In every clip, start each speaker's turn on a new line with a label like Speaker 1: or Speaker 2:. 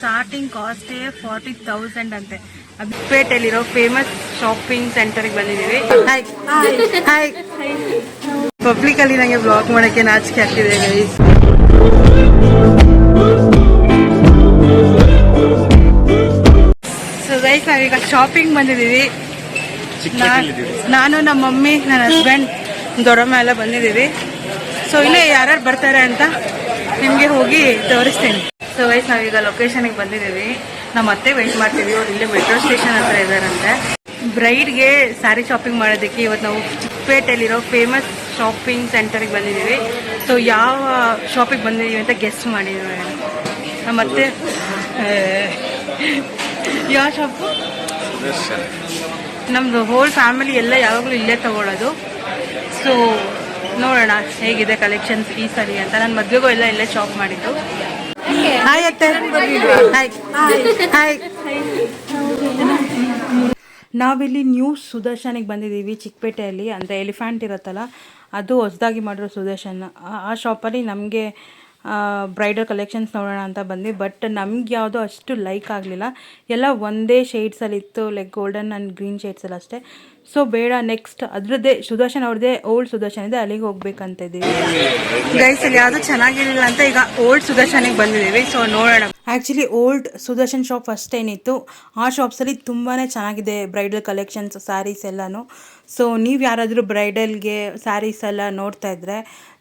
Speaker 1: Starting cost 40,000 ಅಂತೆ. ಪೇಟೆಯಲ್ಲಿರೋ famous shopping ಸೆಂಟರ್ಗೆ ಬಂದಿದ್ದೀವಿ. Hi hi. ಪಬ್ಲಿಕ್ ಅಲ್ಲಿ ನಂಗೆ ಬ್ಲಾಗ್ ಮಾಡಕ್ಕೆ ನಾಚಿಕೆ ಆಗ್ತಿದೆ ಗೈಸ್. ಸೊ ಗೈಸ್ ನಾವೀಗ ಶಾಪಿಂಗ್ ಬಂದಿದ್ದೀವಿ. ನಾನು ನಮ್ಮ ಮಮ್ಮಿ ನನ್ನ ಹಸ್ಬೆಂಡ್ ದೊಡ್ಡಮ್ಮ ಎಲ್ಲ ಬಂದಿದ್ದೀವಿ. ಸೊ ಇಲ್ಲೇ ಯಾರ್ಯಾರು ಬರ್ತಾರೆ ಅಂತ ನಿಮಗೆ ಹೋಗಿ ತೋರಿಸ್ತೇನೆ. ಸೊ ಗೈಸ್ ನಾವೀಗ ಲೊಕೇಶನ್ಗೆ ಬಂದಿದ್ದೀವಿ. ನಮ್ಮ ಅತ್ತೆ ವೆಯ್ಟ್ ಮಾಡ್ತೀವಿ. ಅವ್ರು ಇಲ್ಲೇ ಮೆಟ್ರೋ ಸ್ಟೇಷನ್ ಹತ್ರ ಇದ್ದಾರಂತೆ. ಬ್ರೈಡ್ಗೆ ಸ್ಯಾರಿ ಶಾಪಿಂಗ್ ಮಾಡೋದಕ್ಕೆ ಇವತ್ತು ನಾವು ಚಿಕ್ಕಪೇಟೆಯಲ್ಲಿರೋ ಫೇಮಸ್ ಶಾಪಿಂಗ್ ಸೆಂಟರ್ಗೆ ಬಂದಿದ್ದೀವಿ. ಸೊ ಯಾವ ಶಾಪಿಗೆ ಬಂದಿದ್ದೀವಿ ಅಂತ ಗೆಸ್ಟ್ ಮಾಡಿದ್ದೀವಿ. ನಮ್ಮ ಅತ್ತೆ ಯಾವ ಶಾಪು? ನಮ್ಮದು ಹೋಲ್ ಫ್ಯಾಮಿಲಿ ಎಲ್ಲ ಯಾವಾಗಲೂ ಇಲ್ಲೇ ತಗೊಳ್ಳೋದು. ಸೊ ನೋಡೋಣ ಹೇಗಿದೆ ಕಲೆಕ್ಷನ್ಸ್ ಈ ಸರಿ ಅಂತ. ನನ್ನ ಮದುವೆಗೂ ಎಲ್ಲ ಇಲ್ಲೇ ಶಾಪ್ ಮಾಡಿದ್ದು. ಹಾಯ್ ಅತ್ತೆ. Hi hi. ನಾವಿಲ್ಲಿ ನ್ಯೂ ಸುದರ್ಶನಿಗೆ ಬಂದಿದ್ದೀವಿ ಚಿಕ್ಕಪೇಟೆಯಲ್ಲಿ. ಅಂದರೆ ಎಲಿಫೆಂಟ್ ಇರುತ್ತಲ್ಲ, ಅದು ಹೊಸದಾಗಿ ಮಾಡಿರೋ ಸುದರ್ಶನ್. ಆ ಶಾಪಲ್ಲಿ ನಮಗೆ ಬ್ರೈಡಲ್ ಕಲೆಕ್ಷನ್ಸ್ ನೋಡೋಣ ಅಂತ ಬಂದ್ವಿ. ಬಟ್ ನಮ್ಗೆ ಯಾವುದೋ ಅಷ್ಟು ಲೈಕ್ ಆಗಲಿಲ್ಲ. ಎಲ್ಲ ಒಂದೇ ಶೇಡ್ಸಲ್ಲಿತ್ತು, ಲೈಕ್ ಗೋಲ್ಡನ್ ಆ್ಯಂಡ್ ಗ್ರೀನ್ ಶೇಡ್ಸಲ್ಲಿ ಅಷ್ಟೇ. ಸೊ ಬೇಡ, ನೆಕ್ಸ್ಟ್ ಅದರದ್ದೇ ಸುದರ್ಶನ್ ಅವ್ರದ್ದೇ ಓಲ್ಡ್ ಸುದರ್ಶನ್ ಇದೆ, ಅಲ್ಲಿಗೆ ಹೋಗ್ಬೇಕಂತ ಇದ್ದೀವಿ. ಗೈಸ್ ಅಲ್ಲಿ ಯಾವುದು ಚೆನ್ನಾಗಿರಲಿಲ್ಲ ಅಂತ ಈಗ ಓಲ್ಡ್ ಸುದರ್ಶನಿಗೆ ಬಂದಿದ್ದೀವಿ. ಸೊ ನೋಡೋಣ. Actually old Sudarshan shop first ಏನಿತ್ತು, ಆ ಶಾಪ್ಸಲ್ಲಿ ತುಂಬಾ ಚೆನ್ನಾಗಿದೆ ಬ್ರೈಡಲ್ ಕಲೆಕ್ಷನ್ಸ್, ಸ್ಯಾರೀಸ್ ಎಲ್ಲನೂ. ಸೊ ನೀವು ಯಾರಾದರೂ ಬ್ರೈಡಲ್ಗೆ ಸ್ಯಾರೀಸ್ ಎಲ್ಲ ನೋಡ್ತಾ ಇದ್ದರೆ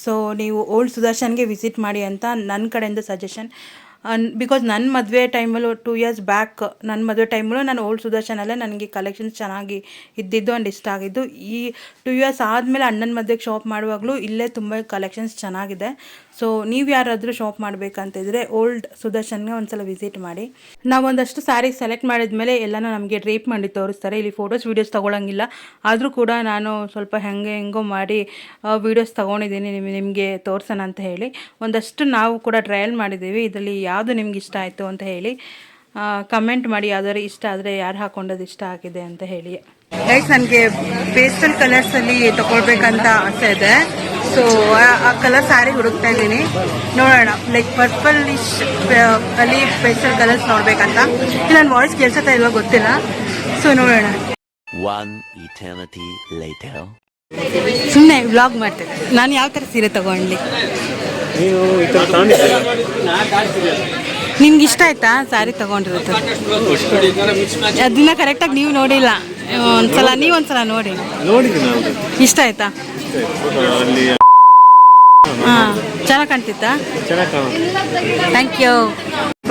Speaker 1: ಸೊ ನೀವು ಓಲ್ಡ್ ಸುದರ್ಶನ್ಗೆ ವಿಸಿಟ್ ಮಾಡಿ ಅಂತ ನನ್ನ ಕಡೆಯಿಂದ ಸಜೆಷನ್. ಬಿಕಾಸ್ ನನ್ನ ಮದುವೆ ಟೈಮಲ್ಲೂ 2 years ಬ್ಯಾಕ್ ನನ್ನ ಮದುವೆ ಟೈಮಲ್ಲೂ ನಾನು ಓಲ್ಡ್ ಸುದರ್ಶನಲ್ಲೇ ನನಗೆ ಕಲೆಕ್ಷನ್ಸ್ ಚೆನ್ನಾಗಿ ಇದ್ದಿದ್ದು ಆ್ಯಂಡ್ ಇಷ್ಟ ಆಗಿದ್ದು. ಈ 2 years ಆದಮೇಲೆ ಅಣ್ಣನ ಮದುವೆಗೆ ಶಾಪ್ ಮಾಡುವಾಗಲೂ ಇಲ್ಲೇ ತುಂಬ ಕಲೆಕ್ಷನ್ಸ್ ಚೆನ್ನಾಗಿದೆ. ಸೊ ನೀವು ಯಾರಾದರೂ ಶಾಪ್ ಮಾಡಬೇಕಂತಿದ್ರೆ ಓಲ್ಡ್ ಸುದರ್ಶನ್ಗೆ ಒಂದ್ಸಲ ವಿಸಿಟ್ ಮಾಡಿ. ನಾವು ಒಂದಷ್ಟು ಸ್ಯಾರಿ ಸೆಲೆಕ್ಟ್ ಮಾಡಿದ್ಮೇಲೆ ಎಲ್ಲನೂ ನಮಗೆ ಡ್ರೇಪ್ ಮಾಡಿ ತೋರಿಸ್ತಾರೆ. ಇಲ್ಲಿ ಫೋಟೋಸ್ ವೀಡಿಯೋಸ್ ತೊಗೊಳಂಗಿಲ್ಲ, ಆದರೂ ಕೂಡ ನಾನು ಸ್ವಲ್ಪ ಹೆಂಗೋ ಮಾಡಿ ವೀಡಿಯೋಸ್ ತೊಗೊಂಡಿದ್ದೀನಿ ನಿಮಗೆ ತೋರಿಸೋಣ ಅಂತ ಹೇಳಿ. ಒಂದಷ್ಟು ನಾವು ಕೂಡ ಟ್ರಯಲ್ ಮಾಡಿದ್ದೀವಿ. ಇದರಲ್ಲಿ ಯಾವುದು ನಿಮ್ಗೆ ಇಷ್ಟ ಆಯಿತು ಅಂತ ಹೇಳಿ ಕಮೆಂಟ್ ಮಾಡಿ. ಯಾವ್ದಾದ್ರು ಇಷ್ಟ ಆದರೆ ಯಾರು ಹಾಕೊಂಡದ್ದು ಇಷ್ಟ ಆಗಿದೆ ಅಂತ ಹೇಳಿ. ಗೈಸ್ ನನಗೆ ಪೇಸ್ಟಲ್ ಕಲರ್ಸಲ್ಲಿ ತೊಗೊಳ್ಬೇಕಂತ ಆಸೆ ಇದೆ. ಸೊ ಆ ಕಲರ್ ಸ್ಯಾರಿ ಹುಡುಕ್ತಾ ಇದ್ದೀನಿ. ನೋಡೋಣ, ಲೈಕ್ ಪರ್ಪಲಿಶ್ ಅಲ್ಲಿ ಪೇಸ್ಟಲ್ ಕಲರ್ಸ್ ನೋಡ್ಬೇಕಂತ. ನನ್ನ ವಾಯ್ಸ್ ಕೇಳಿಸ್ತಾ ಇಲ್ವಾ ಗೊತ್ತಿಲ್ಲ. ಸೊ ನೋಡೋಣ. ಸುಮ್ಮನೆ ವ್ಲಾಗ್ ಮಾಡ್ತೇನೆ. ನಾನು ಯಾವ ಥರ ಸೀರೆ ತಗೊಂಡ್ಲಿ? ನಿಮ್ಗೆ ಇಷ್ಟ ಆಯ್ತಾ ಸ್ಯಾರಿ ತಗೊಂಡಿರುತ್ತೆ? ಅದನ್ನ ಕರೆಕ್ಟಾಗಿ ನೀವು ನೋಡಿಲ್ಲ. ಒಂದ್ಸಲ ನೋಡಿ. ಇಷ್ಟ ಆಯ್ತಾ? ಹಾಂ, ಚೆನ್ನಾಗಿ ಕಾಣ್ತಿತ್ತಾ? Thank you.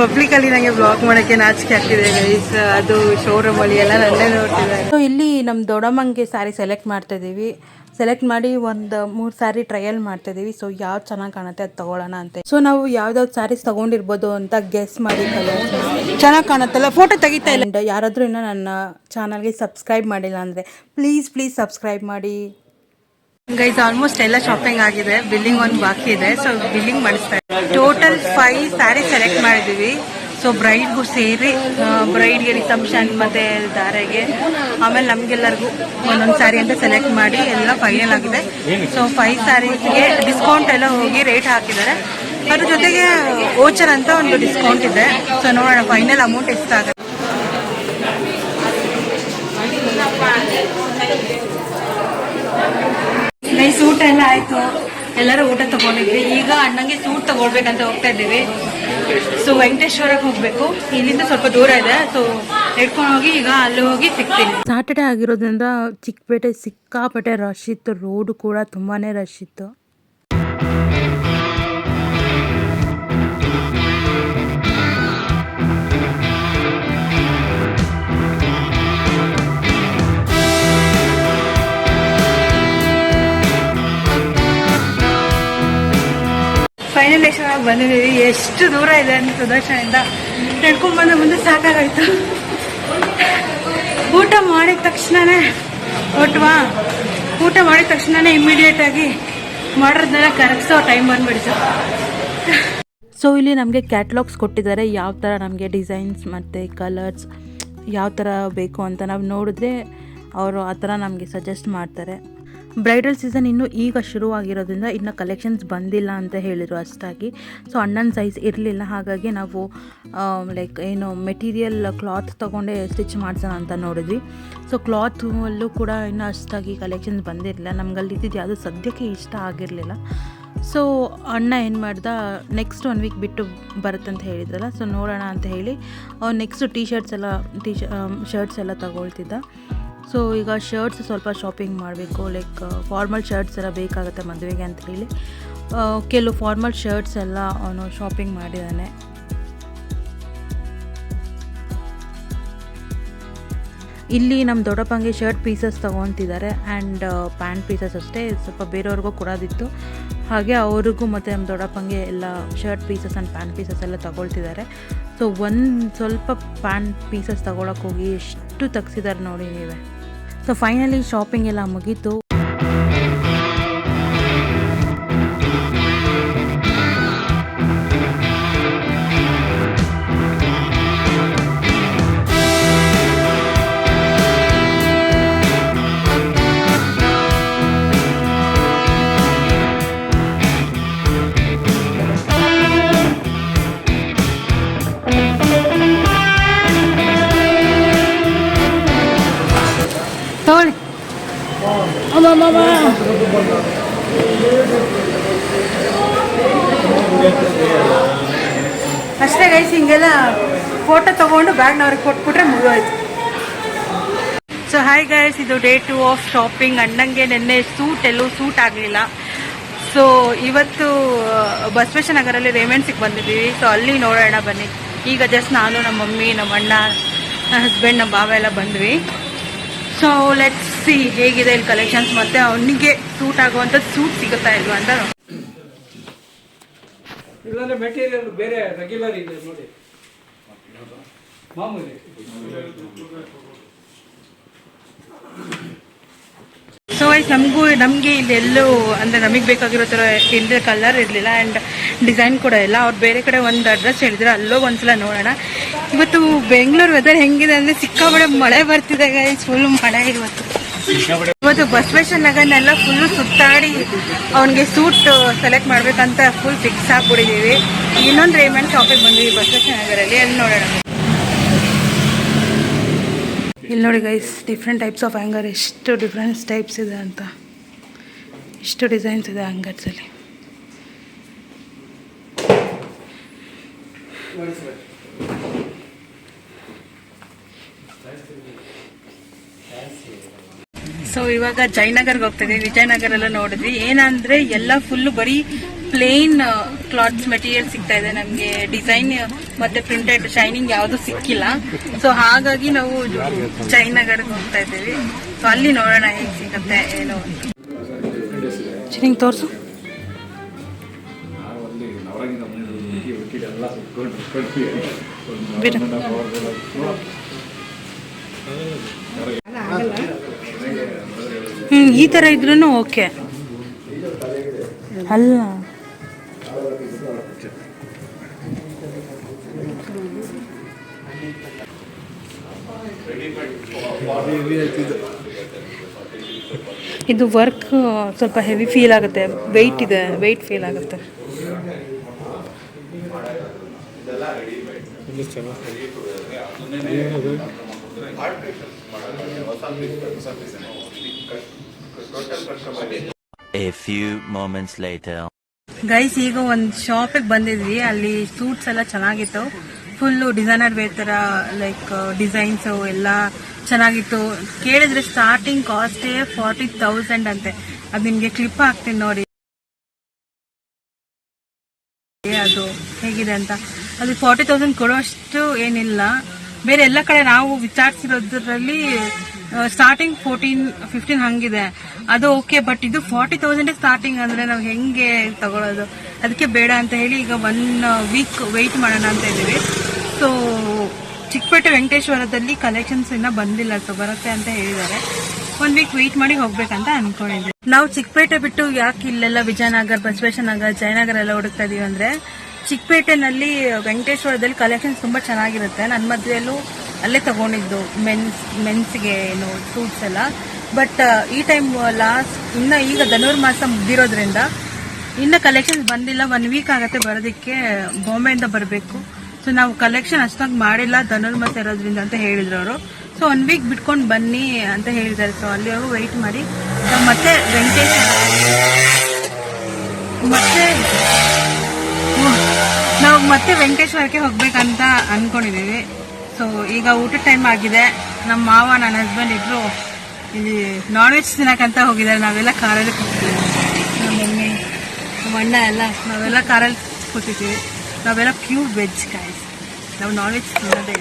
Speaker 1: ಪಬ್ಲಿಕಲ್ಲಿ ನನಗೆ ಬ್ಲಾಗ್ ಮಾಡೋಕ್ಕೆ ನಾಚಿಕೆ ಆಗ್ತಿದೆ ಗೈಸ್. ಅದು ಶೋರೂಮಲ್ಲಿ ಎಲ್ಲ ನನ್ನೇ ನೋಡ್ತಿದ್ದಾರೆ. ಸೊ ಇಲ್ಲಿ ನಮ್ಮ ದೊಡ್ಡಮ್ಮಂಗೆ ಸ್ಯಾರಿ ಸೆಲೆಕ್ಟ್ ಮಾಡ್ತಾ ಇದ್ದೀವಿ. ಸೆಲೆಕ್ಟ್ ಮಾಡಿ ಒಂದು 3 ಸ್ಯಾರಿ ಟ್ರಯಲ್ ಮಾಡ್ತಾ ಇದ್ದೀವಿ. ಸೊ ಯಾವ್ದು ಚೆನ್ನಾಗಿ ಕಾಣುತ್ತೆ ಅದು ತೊಗೊಳ್ಳೋಣ ಅಂತ. ಸೊ ನಾವು ಯಾವ್ದಾವ್ದು ಸ್ಯಾರೀಸ್ ತೊಗೊಂಡಿರ್ಬೋದು ಅಂತ ಗೆಸ್ ಮಾಡಿ ಕಲರ್ ಚೆನ್ನಾಗಿ ಕಾಣುತ್ತಲ್ಲ, ಫೋಟೋ ತೆಗಿತಾ ಇಲ್ಲ. ಯಾರಾದರೂ ಇನ್ನೂ ನನ್ನ ಚಾನಲ್ಗೆ ಸಬ್ಸ್ಕ್ರೈಬ್ ಮಾಡಿಲ್ಲ ಅಂದರೆ ಪ್ಲೀಸ್ ಸಬ್ಸ್ಕ್ರೈಬ್ ಮಾಡಿ. ಗೈಸ್ ಆಲ್ಮೋಸ್ಟ್ ಎಲ್ಲ ಶಾಪಿಂಗ್ ಆಗಿದೆ. ಬಿಲ್ಲಿಂಗ್ ಒಂದು ಬಾಕಿ ಇದೆ. ಸೊ ಬಿಲ್ಲಿಂಗ್ ಮಾಡಿಸ್ತಾ ಇದ್ದೀವಿ. ಟೋಟಲ್ 5 ಸ್ಯಾರಿ ಸೆಲೆಕ್ಟ್ ಮಾಡಿದ್ದೀವಿ. ಸೊ ಬ್ರೈಡ್ಗೂ ಸೇರಿ, ಬ್ರೈಡ್ಗೆ ರಿಸೆಪ್ಷನ್ ಮತ್ತು ಧಾರೆಗೆ, ಆಮೇಲೆ ನಮಗೆಲ್ಲರಿಗೂ ಒಂದೊಂದು ಸ್ಯಾರಿ ಅಂತ ಸೆಲೆಕ್ಟ್ ಮಾಡಿ ಎಲ್ಲ ಫೈನಲ್ ಆಗಿದೆ. ಸೊ 5 ಸ್ಯಾರೀಸ್ಗೆ ಡಿಸ್ಕೌಂಟ್ ಎಲ್ಲ ಹೋಗಿ ರೇಟ್ ಹಾಕಿದ್ದಾರೆ. ಅದ್ರ ಜೊತೆಗೆ ವೋಚರ್ ಅಂತ ಒಂದು ಡಿಸ್ಕೌಂಟ್ ಇದೆ. ಸೊ ನೋಡೋಣ ಫೈನಲ್ ಅಮೌಂಟ್ ಎಷ್ಟಾಗುತ್ತೆ. ಸೂಟ್ ಎಲ್ಲ ಆಯಿತು, ಎಲ್ಲರೂ ಊಟ ತಗೊಂಡಿದ್ವಿ. ಈಗ ಅಣ್ಣಂಗೆ ಸೂಟ್ ತಗೊಳ್ಬೇಕಂತ ಹೋಗ್ತಾ ಇದ್ದೀವಿ. ಸೊ ವೆಂಕಟೇಶ್ವರಕ್ಕೆ ಹೋಗಬೇಕು. ಇಲ್ಲಿಂದ ಸ್ವಲ್ಪ ದೂರ ಇದೆ. ಸೊ ಎಡ್ಕೊಂಡು ಹೋಗಿ ಈಗ ಅಲ್ಲಿ ಹೋಗಿ ಸಿಗ್ತೀನಿ. ಸಾಟರ್ಡೆ ಆಗಿರೋದ್ರಿಂದ ಚಿಕ್ಕಪೇಟೆ ಸಿಕ್ಕಾಪಟ್ಟೆ ರಶ್ ಇತ್ತು. ರೋಡು ಕೂಡ ತುಂಬಾ ರಶ್ ಇತ್ತು. ಫೈನಲ್ ಬಂದಿದ್ದೀವಿ. ಎಷ್ಟು ದೂರ ಇದೆ ಅಂತ ಸುದರ್ಶನದಿಂದ ನಡ್ಕೊಂಡ್ಬಂದ ಮುಂದೆ ಸಾಕಾಗಾಯ್ತು. ಊಟ ಮಾಡಿದ ತಕ್ಷಣನೇ ಇಮಿಡಿಯೇಟಾಗಿ ಮಾಡೋದನ್ನೆಲ್ಲ ಕರಗಿಸೋ ಟೈಮ್ ಬಂದ್ಬಿಡ್ತು. ಸೊ ಇಲ್ಲಿ ನಮಗೆ ಕ್ಯಾಟ್ಲಾಗ್ಸ್ ಕೊಟ್ಟಿದ್ದಾರೆ, ಯಾವ ಥರ ನಮಗೆ ಡಿಸೈನ್ಸ್ ಮತ್ತು ಕಲರ್ಸ್ ಯಾವ ಥರ ಬೇಕು ಅಂತ ನಾವು ನೋಡಿದ್ರೆ ಅವರು ಆ ಥರ ನಮಗೆ ಸಜೆಸ್ಟ್ ಮಾಡ್ತಾರೆ. ಬ್ರೈಡಲ್ ಸೀಸನ್ ಇನ್ನೂ ಈಗ ಶುರುವಾಗಿರೋದ್ರಿಂದ ಇನ್ನು ಕಲೆಕ್ಷನ್ಸ್ ಬಂದಿಲ್ಲ ಅಂತ ಹೇಳಿದರು ಅಷ್ಟಾಗಿ. ಸೊ ಅಣ್ಣನ ಸೈಜ್ ಇರಲಿಲ್ಲ, ಹಾಗಾಗಿ ನಾವು ಲೈಕ್ ಏನು ಮೆಟೀರಿಯಲ್ ಕ್ಲಾತ್ ತೊಗೊಂಡೆ ಸ್ಟಿಚ್ ಮಾಡ್ಸೋಣ ಅಂತ ನೋಡಿದ್ವಿ. ಸೊ ಕ್ಲಾತಲ್ಲೂ ಕೂಡ ಇನ್ನೂ ಅಷ್ಟಾಗಿ ಕಲೆಕ್ಷನ್ಸ್ ಬಂದಿರಲಿಲ್ಲ. ನಮ್ಗಲ್ಲಿ ಇದ್ದಿದ್ದು ಯಾವುದೂ ಸದ್ಯಕ್ಕೆ ಇಷ್ಟ ಆಗಿರಲಿಲ್ಲ. ಸೊ ಅಣ್ಣ ಏನು ಮಾಡ್ದ, ನೆಕ್ಸ್ಟ್ 1 ವೀಕ್ ಬಿಟ್ಟು ಬರುತ್ತಂತ ಹೇಳಿದ್ರಲ್ಲ, ಸೊ ನೋಡೋಣ ಅಂತ ಹೇಳಿ ನೆಕ್ಸ್ಟ್ ಶರ್ಟ್ಸ್ ಎಲ್ಲ ತಗೊಳ್ತಿದ್ದ. ಸೊ ಈಗ ಶರ್ಟ್ಸ್ ಸ್ವಲ್ಪ ಶಾಪಿಂಗ್ ಮಾಡಬೇಕು, ಲೈಕ್ ಫಾರ್ಮಲ್ ಶರ್ಟ್ಸ್ ಎಲ್ಲ ಬೇಕಾಗುತ್ತೆ ಮದುವೆಗೆ ಅಂತ ಹೇಳಿ ಕೆಲವು ಫಾರ್ಮಲ್ ಶರ್ಟ್ಸ್ ಎಲ್ಲ ಅವನು ಶಾಪಿಂಗ್ ಮಾಡಿದ್ದಾನೆ. ಇಲ್ಲಿ ನಮ್ಮ ದೊಡ್ಡಪ್ಪಂಗೆ ಶರ್ಟ್ ಪೀಸಸ್ ತೊಗೊತಿದ್ದಾರೆ ಆ್ಯಂಡ್ ಪ್ಯಾಂಟ್ ಪೀಸಸ್ ಅಷ್ಟೇ, ಸ್ವಲ್ಪ ಬೇರೆಯವ್ರಿಗೂ ಕೊಡೋದಿತ್ತು. ಹಾಗೆ ಅವ್ರಿಗೂ ಮತ್ತು ನಮ್ಮ ದೊಡ್ಡಪ್ಪಂಗೆ ಎಲ್ಲ shirt pieces and pant pieces ಎಲ್ಲ ತೊಗೊಳ್ತಿದ್ದಾರೆ. ಸೊ ಸ್ವಲ್ಪ ಪ್ಯಾಂಟ್ ಪೀಸಸ್ ತೊಗೊಳಕ್ಕೆ ಹೋಗಿ ಎಷ್ಟು ತೆಗ್ಸಿದ್ದಾರೆ ನೋಡಿ ನೀವೇ. ಸೊ ಫೈನಲಿ ಶಾಪಿಂಗ್ ಎಲ್ಲ ಮುಗೀತು. ಅಷ್ಟೇ ಗೈಸ್, ಹಿಂಗೆಲ್ಲ ಫೋಟೋ ತೊಗೊಂಡು ಬ್ಯಾಗ್ನವ್ರಿಗೆ ಕೊಟ್ಬಿಟ್ರೆ ಮುಗಿದೋಯ್ತು. ಸೊ ಹಾಯ್ ಗೈಸ್, ಇದು ಡೇ 2 ಆಫ್ ಶಾಪಿಂಗ್. ಅಣ್ಣಂಗೆ ನೆನ್ನೆ ಎಲ್ಲೂ ಸೂಟ್ ಆಗಲಿಲ್ಲ. ಸೊ ಇವತ್ತು ಬಸವೇಶ್ವರ ನಗರಲ್ಲಿ ರೇಮಂಡ್ಸಿಗೆ ಬಂದಿದ್ದೀವಿ. ಸೊ ಅಲ್ಲಿ ನೋಡೋಣ ಬನ್ನಿ. ಈಗ ಜಸ್ಟ್ ನಾನು, ನಮ್ಮ ಮಮ್ಮಿ, ನಮ್ಮ ಅಣ್ಣ, ನನ್ನ ಹಸ್ಬೆಂಡ್, ನಮ್ಮ ಬಾವ ಎಲ್ಲ ಬಂದ್ವಿ. ಸೊ ಲೆಟ್ಸ್ ಸಿ ಹೇಗಿದೆ ಇಲ್ಲಿ ಕಲೆಕ್ಷನ್ಸ್, ಮತ್ತು ಅವನಿಗೆ ಸೂಟ್ ಆಗುವಂಥದ್ದು ಸೂಟ್ ಸಿಗುತ್ತಾ ಇಲ್ವಾ ಅಂತ.
Speaker 2: ಇಲ್ಲಾಂದ್ರೆ ಮೆಟೀರಿಯಲ್ ಬೇರೆ ರೆಗ್ಯುಲರ್ ಇದೆ ನೋಡಿ, ಮಾಮೂಲಿ.
Speaker 1: ಸೊ ವೈಸ್ ನಮಗೆ ಇಲ್ಲೆಲ್ಲೂ ಅಂದರೆ ನಮಗೆ ಬೇಕಾಗಿರೋ ಥರ ಇಲ್ಲದೆ ಕಲರ್ ಇರಲಿಲ್ಲ ಆ್ಯಂಡ್ ಡಿಸೈನ್ ಕೂಡ ಇಲ್ಲ. ಅವ್ರು ಬೇರೆ ಕಡೆ ಒಂದು ಅಡ್ರೆಸ್ ಹೇಳಿದ್ರು, ಅಲ್ಲೋ ಒಂದ್ಸಲ ನೋಡೋಣ. ಇವತ್ತು ಬೆಂಗಳೂರು ವೆದರ್ ಹೆಂಗಿದೆ ಅಂದರೆ ಸಿಕ್ಕಾಬಡೆ ಮಳೆ ಬರ್ತಿದೆ ಗೈಸ್, ಫುಲ್ ಮಳೆ ಇವತ್ತು ಬಸವೇಶ್ವರ ನಗರನೆಲ್ಲ ಫುಲ್ಲು ಸುತ್ತಾಡಿ ಅವನಿಗೆ ಸೂಟ್ ಸೆಲೆಕ್ಟ್ ಮಾಡ್ಬೇಕಂತ ಫುಲ್ ಫಿಕ್ಸ್ ಆಗಿಬಿಟ್ಟಿದ್ದೀವಿ. ಇನ್ನೊಂದು ರೇಮಂಡ್ ಶಾಪಿಗೆ ಬಂದಿದ್ದೀವಿ ಬಸವೇಶ್ವರ ನಗರಲ್ಲಿ, ಅಲ್ಲಿ ನೋಡೋಣ. ಇಲ್ಲಿ ನೋಡಿ guys, different types of hanger, ಎಷ್ಟು ಡಿಫ್ರೆಂಟ್ ಟೈಪ್ಸ್ ಇದೆ ಅಂತ, ಎಷ್ಟು ಡಿಸೈನ್ಸ್ ಇದೆ ಹ್ಯಾಂಗರ್ಸಲ್ಲಿ. ಸೊ ಇವಾಗ ಜಯನಗರ್ಗೆ ಹೋಗ್ತಿದ್ವಿ. ವಿಜಯನಗರ ಎಲ್ಲ ನೋಡಿದ್ವಿ. ಏನಂದ್ರೆ ಎಲ್ಲ ಫುಲ್ಲು ಬರೀ ಪ್ಲೇನ್ ಕ್ಲಾತ್ಸ್ ಮೆಟೀರಿಯಲ್ ಸಿಗ್ತಾ ಇದೆ ನಮಗೆ, ಡಿಸೈನ್ ಮತ್ತೆ ಪ್ರಿಂಟೆಡ್ ಶೈನಿಂಗ್ ಯಾವುದು ಸಿಕ್ಕಿಲ್ಲ. ಸೊ ಹಾಗಾಗಿ ನಾವು ಜಯನಗರ್ಗೆ ಹೋಗ್ತಾ ಇದ್ದೀವಿ. ಸೊ ಅಲ್ಲಿ ನೋಡೋಣ ಹೇಗೆ ಸಿಗುತ್ತೆ ಏನು. ನಿಂಗೆ ತೋರಿಸು. ಈ ಥರ ಇದ್ರೂ ಓಕೆ ಅಲ್ಲ. ಇದು ವರ್ಕ್ ಸ್ವಲ್ಪ ಹೆವಿ ಫೀಲ್ ಆಗುತ್ತೆ, ವೆಯ್ಟ್ ಇದೆ, ವೆಯ್ಟ್ ಫೀಲ್ ಆಗುತ್ತೆ.
Speaker 3: A few moments later.
Speaker 1: Guys, ಈಗ ಒಂದು ಶಾಪಿಗೆ ಬಂದಿದ್ವಿ. ಅಲ್ಲಿ ಸೂಟ್ಸ್ ಎಲ್ಲ ಚೆನ್ನಾಗಿತ್ತು, ಫುಲ್ಲು ಡಿಸೈನರ್ ವೇರ್ ಥರ, ಲೈಕ್ ಡಿಸೈನ್ಸು ಎಲ್ಲ ಚೆನ್ನಾಗಿತ್ತು. ಕೇಳಿದ್ರೆ ಸ್ಟಾರ್ಟಿಂಗ್ ಕಾಸ್ಟೇ 40,000 ಅಂತೆ. ಅದು ನಿಮಗೆ ಕ್ಲಿಪ್ ಹಾಕ್ತೀನಿ ನೋಡಿ, ಅದು ಹೇಗಿದೆ ಅಂತ. ಅದು 40,000 ಕೊಡೋಷ್ಟು ಏನಿಲ್ಲ. ಬೇರೆ ಎಲ್ಲ ಕಡೆ ನಾವು ವಿಚಾರಿಸಿರೋದ್ರಲ್ಲಿ ಸ್ಟಾರ್ಟಿಂಗ್ 14-15 ಹಂಗಿದೆ, ಅದು ಓಕೆ. ಬಟ್ ಇದು 40,000 ಸ್ಟಾರ್ಟಿಂಗ್ ಅಂದರೆ ನಾವು ಹೆಂಗೆ ತಗೊಳ್ಳೋದು? ಅದಕ್ಕೆ ಬೇಡ ಅಂತ ಹೇಳಿ ಈಗ 1 ವೀಕ್ ವೆಯ್ಟ್ ಮಾಡೋಣ ಅಂತ ಇದ್ದೀವಿ. ಸೊ ಚಿಕ್ಕಪೇಟೆ ವೆಂಕಟೇಶ್ವರದಲ್ಲಿ ಕಲೆಕ್ಷನ್ಸ್ ಇನ್ನೂ ಬಂದಿಲ್ಲ, ಸೊ ಬರುತ್ತೆ ಅಂತ ಹೇಳಿದ್ದಾರೆ. 1 ವೀಕ್ ವೆಯ್ಟ್ ಮಾಡಿ ಹೋಗ್ಬೇಕಂತ ಅನ್ಕೊಂಡಿದ್ವಿ. ನಾವು ಚಿಕ್ಕಪೇಟೆ ಬಿಟ್ಟು ಯಾಕೆ ಇಲ್ಲೆಲ್ಲ ವಿಜಯನಗರ, ಬಸವೇಶ್ವರ ನಗರ, ಜಯನಗರ ಎಲ್ಲ ಹುಡುಕ್ತಾ ಇದೀವಿ ಅಂದರೆ, ಚಿಕ್ಕಪೇಟೆನಲ್ಲಿ ವೆಂಕಟೇಶ್ವರದಲ್ಲಿ ಕಲೆಕ್ಷನ್ಸ್ ತುಂಬ ಚೆನ್ನಾಗಿರುತ್ತೆ. ನನ್ನ ಮದುವೆಯಲ್ಲೂ ಅಲ್ಲೇ ತಗೊಂಡಿದ್ದು ಮೆನ್ಸ್ಗೆ ಏನು ಸೂಟ್ಸ್ ಎಲ್ಲ. ಬಟ್ ಈ ಟೈಮ್ ಇನ್ನು ಈಗ ಧನುರ್ಮಾಸ ಮುಗ್ದಿರೋದ್ರಿಂದ ಇನ್ನು ಕಲೆಕ್ಷನ್ಸ್ ಬಂದಿಲ್ಲ. 1 ವೀಕ್ ಆಗುತ್ತೆ ಬರೋದಕ್ಕೆ, ಬಾಂಬೆಯಿಂದ ಬರಬೇಕು. ಸೊ ನಾವು ಕಲೆಕ್ಷನ್ ಅಷ್ಟಾಗಿ ಮಾಡಿಲ್ಲ ಧನುರ್ಮಾಸ ಇರೋದ್ರಿಂದ ಅಂತ ಹೇಳಿದ್ರು ಅವರು. ಸೊ 1 ವೀಕ್ ಬಿಟ್ಕೊಂಡು ಬನ್ನಿ ಅಂತ ಹೇಳಿದ್ದಾರೆ. ಸೊ ಅಲ್ಲಿವರೆಗೂ ವೆಯ್ಟ್ ಮಾಡಿ. ನಾವು ಮತ್ತೆ ವೆಂಕಟೇಶ್ವರಕ್ಕೆ ಹೋಗ್ಬೇಕಂತ ಅನ್ಕೊಂಡಿದೀವಿ. ಸೊ ಈಗ ಊಟದ ಟೈಮ್ ಆಗಿದೆ. ನಮ್ಮ ಮಾವ ನನ್ನ ಹಸ್ಬೆಂಡ್ ಇಬ್ರು ಇಲ್ಲಿ ನಾನ್ ವೆಜ್ ತಿನ್ನಕಂತ ಹೋಗಿದ್ದಾರೆ. ನಾವೆಲ್ಲ ಕಾರಲ್ಲಿ ಕೂತಿದ್ದೀವಿ. ನಮ್ಮ ಮಮ್ಮಿ ನಮ್ಮ ಅಣ್ಣ ಎಲ್ಲ ನಾವೆಲ್ಲ ಕಾರಲ್ಲಿ ಕೂತಿದ್ದೀವಿ. ನಾವೆಲ್ಲ ಪ್ಯೂರ್ ವೆಜ್ ಗಾಯ್ಸ್. ನಾವು ನಾನ್ ವೆಜ್ ತಿನ್ನೋದೇ